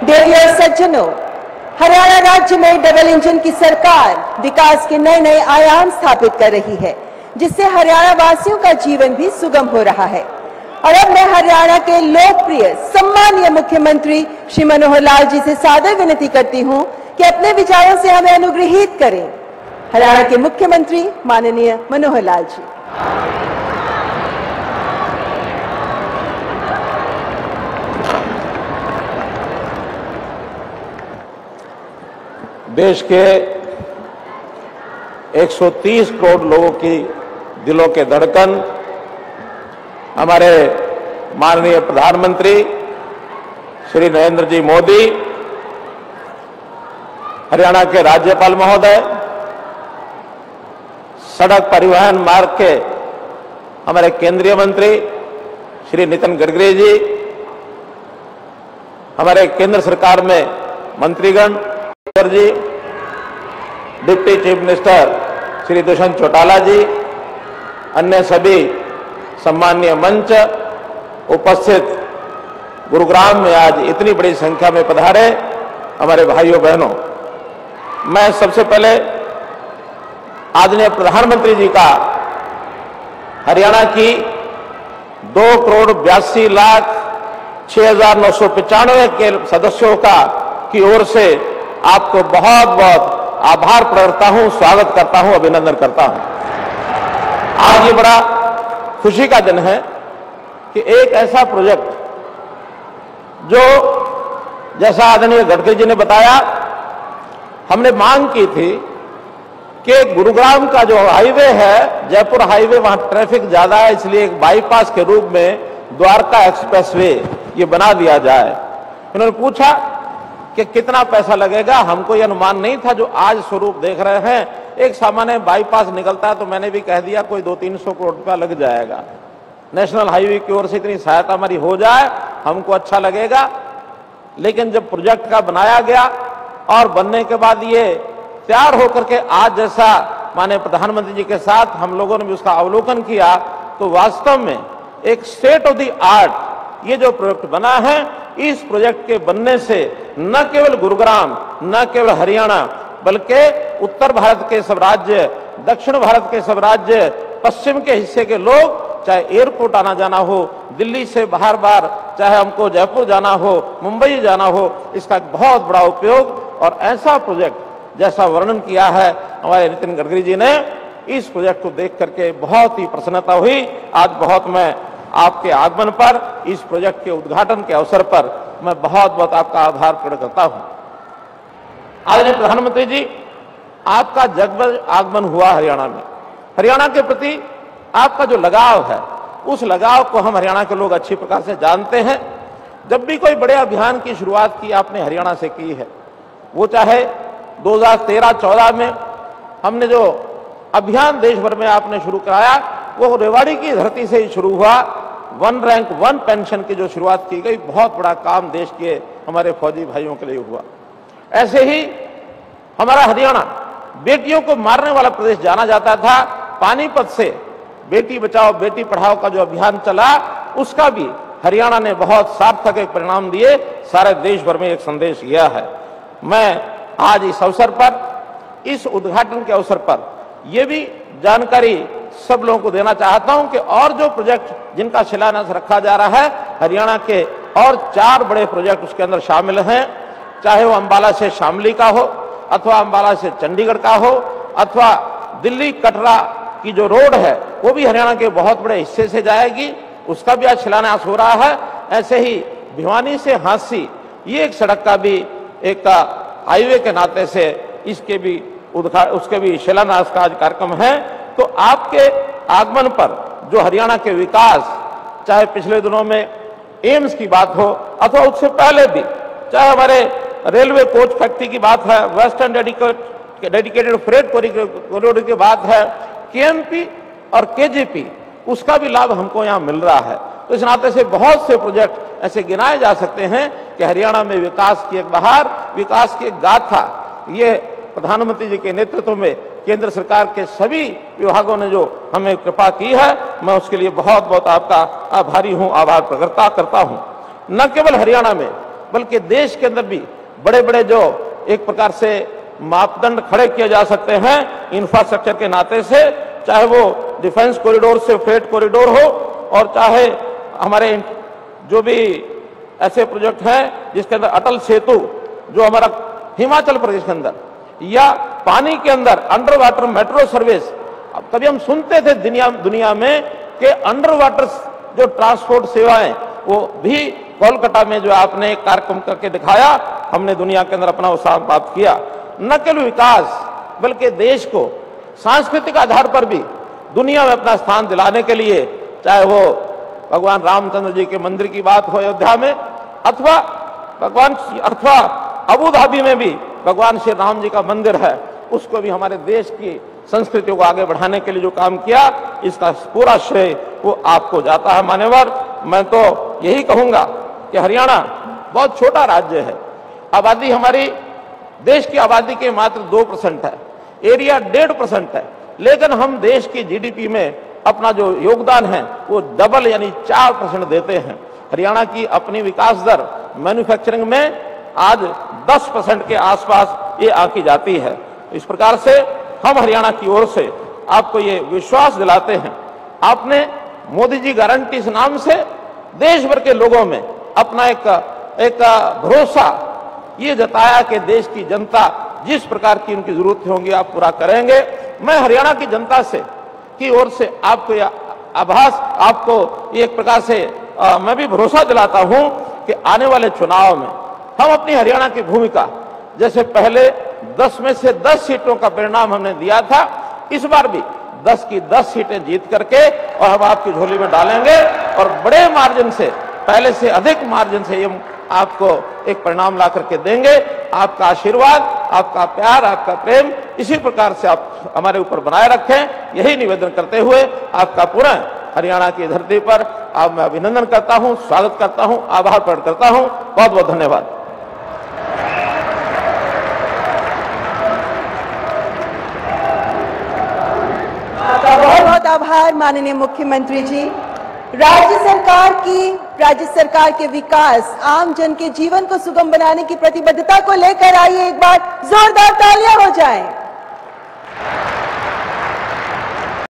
देवी और सज्जनों, हरियाणा राज्य में डबल इंजन की सरकार विकास के नए नए आयाम स्थापित कर रही है, जिससे हरियाणा वासियों का जीवन भी सुगम हो रहा है। और अब मैं हरियाणा के लोकप्रिय सम्मानीय मुख्यमंत्री श्री मनोहर लाल जी से सादर विनती करती हूं कि अपने विचारों से हमें अनुग्रहित करें। हरियाणा के मुख्यमंत्री माननीय मनोहर लाल जी। देश के 130 करोड़ लोगों की दिलों के धड़कन हमारे माननीय प्रधानमंत्री श्री नरेंद्र जी मोदी, हरियाणा के राज्यपाल महोदय, सड़क परिवहन मार्ग के हमारे केंद्रीय मंत्री श्री नितिन गडकरी जी, हमारे केंद्र सरकार में मंत्रीगण जी, deputy chief minister Shri Dushyant Chautala ji, अन्य सभी सम्मानीय मंच उपस्थित, गुरुग्राम में आज इतनी बड़ी संख्या में पधारे हमारे भाइयों बहनों, मैं सबसे पहले आदरणीय प्रधानमंत्री जी का हरियाणा की 2,82,06,995 के सदस्यों की ओर से आपको बहुत बहुत आभार प्रकट करता हूं, स्वागत करता हूं, अभिनंदन करता हूं। आज ये बड़ा खुशी का दिन है कि एक ऐसा प्रोजेक्ट जो, जैसा आदरणीय गडकरी जी ने बताया, हमने मांग की थी कि गुरुग्राम का जो हाईवे है, जयपुर हाईवे, वहां ट्रैफिक ज्यादा है, इसलिए एक बाईपास के रूप में द्वारका एक्सप्रेसवे ये बना दिया जाए। उन्होंने पूछा कि कितना पैसा लगेगा। हमको यह अनुमान नहीं था जो आज स्वरूप देख रहे हैं। एक सामान्य बाईपास निकलता है तो मैंने भी कह दिया कोई 200-300 करोड़ रुपया लग जाएगा। नेशनल हाईवे की ओर से इतनी सहायता हमारी हो जाए हमको अच्छा लगेगा। लेकिन जब प्रोजेक्ट का बनाया गया और बनने के बाद ये तैयार होकर के आज जैसा माननीय प्रधानमंत्री जी के साथ हम लोगों ने भी उसका अवलोकन किया, तो वास्तव में एक स्टेट ऑफ द आर्ट ये जो प्रोजेक्ट बना है, इस प्रोजेक्ट के बनने से न केवल गुरुग्राम, न केवल हरियाणा, बल्कि उत्तर भारत के सब राज्य, दक्षिण भारत के सब राज्य, पश्चिम के हिस्से के लोग, चाहे एयरपोर्ट आना जाना हो, दिल्ली से बार बार चाहे हमको जयपुर जाना हो, मुंबई जाना हो, इसका बहुत बड़ा उपयोग। और ऐसा प्रोजेक्ट जैसा वर्णन किया है हमारे नितिन गडकरी जी ने, इस प्रोजेक्ट को देख करके बहुत ही प्रसन्नता हुई। आज बहुत मैं आपके आगमन पर, इस प्रोजेक्ट के उद्घाटन के अवसर पर मैं बहुत बहुत आपका आभार प्रकट करता हूं। आदरणीय प्रधानमंत्री जी, आपका जगमग आगमन हुआ हरियाणा में। हरियाणा के प्रति आपका जो लगाव है, उस लगाव को हम हरियाणा के लोग अच्छी प्रकार से जानते हैं। जब भी कोई बड़े अभियान की शुरुआत की आपने हरियाणा से की है, वो चाहे 2013-14 में हमने जो अभियान देश भर में आपने शुरू कराया, वो रेवाड़ी की धरती से ही शुरू हुआ। 1 रैंक 1 पेंशन की जो शुरुआत की गई, बहुत बड़ा काम देश के हमारे फौजी भाइयों के लिए हुआ। ऐसे ही हमारा हरियाणा बेटियों को मारने वाला प्रदेश जाना जाता था। पानीपत से बेटी बचाओ बेटी पढ़ाओ का जो अभियान चला, उसका भी हरियाणा ने बहुत सार्थक एक परिणाम दिए, सारे देश भर में एक संदेश गया है। मैं आज इस अवसर पर, इस उद्घाटन के अवसर पर यह भी जानकारी सब लोगों को देना चाहता हूं कि और जो प्रोजेक्ट जिनका शिलान्यास रखा जा रहा है, हरियाणा के और 4 बड़े प्रोजेक्ट उसके अंदर शामिल हैं। चाहे वो अंबाला से शामली का हो, अथवा अंबाला से चंडीगढ़ का हो, अथवा दिल्ली कटरा की जो रोड है वो भी हरियाणा के बहुत बड़े हिस्से से जाएगी, उसका भी आज शिलान्यास हो रहा है। ऐसे ही भिवानी से हांसी, ये एक सड़क का भी एक हाईवे के नाते से उसके भी शिलान्यास का आज कार्यक्रम है। तो आपके आगमन पर जो हरियाणा के विकास, चाहे पिछले दिनों में एम्स की बात हो, अथवा उससे पहले भी, चाहे हमारे रेलवे कोच फैक्ट्री की बात है, वेस्टर्न डेडिकेटेड फ्रेट कॉरिडोर की बात है, केएमपी और केजीपी, उसका भी लाभ हमको यहाँ मिल रहा है। तो इस नाते से बहुत से प्रोजेक्ट ऐसे गिनाए जा सकते हैं कि हरियाणा में विकास की एक बहार, विकास की एक गाथा, ये प्रधानमंत्री जी के नेतृत्व में केंद्र सरकार के सभी विभागों ने जो हमें कृपा की है, मैं उसके लिए बहुत बहुत आपका आभारी हूं, आभार प्रकट करता हूं। न केवल हरियाणा में बल्कि देश के अंदर भी बड़े बड़े जो एक प्रकार से मापदंड खड़े किए जा सकते हैं इंफ्रास्ट्रक्चर के नाते से, चाहे वो डिफेंस कॉरिडोर से फ्रेट कॉरिडोर हो और चाहे हमारे जो भी ऐसे प्रोजेक्ट हैं जिसके अंदर अटल सेतु जो हमारा हिमाचल प्रदेश के अंदर, या पानी के अंदर अंडर वाटर मेट्रो सर्विस। अब कभी हम सुनते थे दुनिया में कि अंडर वाटर जो ट्रांसपोर्ट सेवाएं वो भी कोलकाता में जो आपने एक कार्यक्रम करके दिखाया, हमने दुनिया के अंदर अपना उत्साह प्राप्त किया। न केवल विकास बल्कि देश को सांस्कृतिक आधार पर भी दुनिया में अपना स्थान दिलाने के लिए, चाहे वो भगवान रामचंद्र जी के मंदिर की बात हो अयोध्या में, अथवा अबू धाबी में भी भगवान श्री राम जी का मंदिर है, उसको भी हमारे देश की संस्कृतियों को आगे बढ़ाने के लिए जो काम किया, इसका पूरा श्रेय वो आपको जाता है मान्यवर। मैं तो यही कहूंगा कि हरियाणा बहुत छोटा राज्य है, आबादी हमारी देश की आबादी के मात्र 2% है, एरिया 1.5% है, लेकिन हम देश की जीडीपी में अपना जो योगदान है वो डबल यानी 4% देते हैं। हरियाणा की अपनी विकास दर मैन्युफैक्चरिंग में आज 10% के आसपास ये आंकी जाती है। इस प्रकार से हम हरियाणा की ओर से आपको ये विश्वास दिलाते हैं, आपने मोदी जी गारंटी इस नाम से देश भर के लोगों में अपना एक भरोसा ये जताया कि देश की जनता जिस प्रकार की उनकी जरूरत होंगी आप पूरा करेंगे। मैं हरियाणा की जनता से की ओर से आपको आभास, आपको एक प्रकार से मैं भी भरोसा दिलाता हूं कि आने वाले चुनाव में हम अपनी हरियाणा की भूमिका, जैसे पहले 10 में से 10 सीटों का परिणाम हमने दिया था, इस बार भी 10 की 10 सीटें जीत करके और हम आपकी झोली में डालेंगे और बड़े मार्जिन से, पहले से अधिक मार्जिन से हम आपको एक परिणाम ला करके देंगे। आपका आशीर्वाद, आपका प्यार, आपका प्रेम इसी प्रकार से आप हमारे ऊपर बनाए रखें, यही निवेदन करते हुए आपका पुनः हरियाणा की धरती पर आप मैं अभिनंदन करता हूं, स्वागत करता हूं, आभार प्रकट करता हूं। बहुत बहुत धन्यवाद। बहुत बहुत आभार माननीय मुख्यमंत्री जी। राज्य सरकार के विकास, आम जन के जीवन को सुगम बनाने की प्रतिबद्धता को लेकर आइए एक बार जोरदार तालियां हो जाएं।